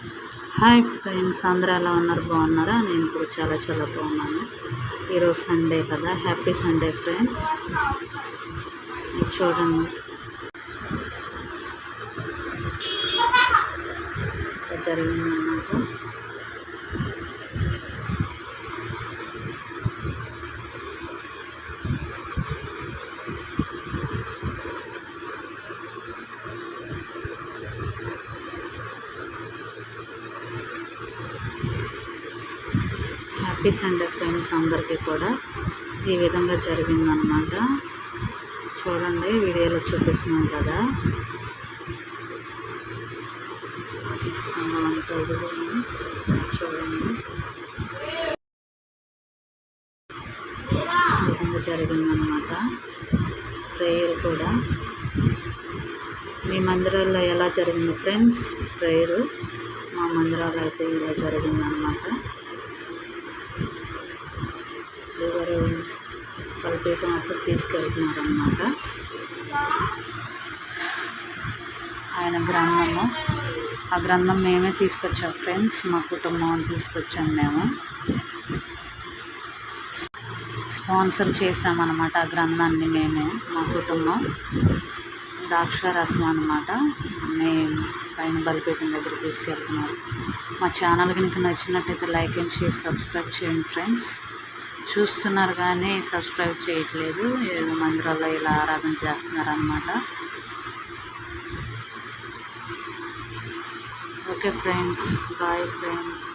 Hi friends, అందరూ ఎలా ఉన్నారు? బాగున్నారా? నేను కూడా చాలా చాలా బాగున్నాను. ఈరోజు సండే కదా, హ్యాపీ సండే ఫ్రెండ్స్. ఇది చూడండి, ఇలా జరిగిందన్నమాట. హ్యాపీ సండే ఫ్రెండ్స్, అందరికీ కూడా ఈ విధంగా జరిగిందనమాట. చూడండి, వీడియోలో చూపిస్తున్నాం కదా, సంఘం అంతా చూడండి ఈ విధంగా జరిగిందనమాట. ప్రేయర్ కూడా మీ మందిరాల్లో ఎలా జరిగింది ఫ్రెండ్స్? ప్రేయరు మా మందిరాల్లో అయితే ఇలా జరిగిందనమాట. ఎవరు బలిపీఠం అప్పుడు తీసుకెళ్తున్నారు అన్నమాట. ఆయన గ్రంథము, ఆ గ్రంథం మేమే తీసుకొచ్చాం ఫ్రెండ్స్, మా కుటుంబం తీసుకొచ్చాము. మేము స్పాన్సర్ చేసామన్నమాట ఆ గ్రంథాన్ని మేమే, మా కుటుంబం. ద్రాక్షారసం అన్నమాట. మేము పైన బలిపీఠం దగ్గర తీసుకెళ్తున్నారు. మా ఛానల్ కనుక నచ్చినట్టయితే లైక్ అండ్ షేర్, సబ్స్క్రైబ్ చేయండి ఫ్రెండ్స్. చూస్తున్నారు కానీ సబ్స్క్రైబ్ చేయట్లేదు. ఏదో మందిరాల్లో ఇలా ఆరాధన చేస్తున్నారు అన్నమాట. Okay friends, bye friends.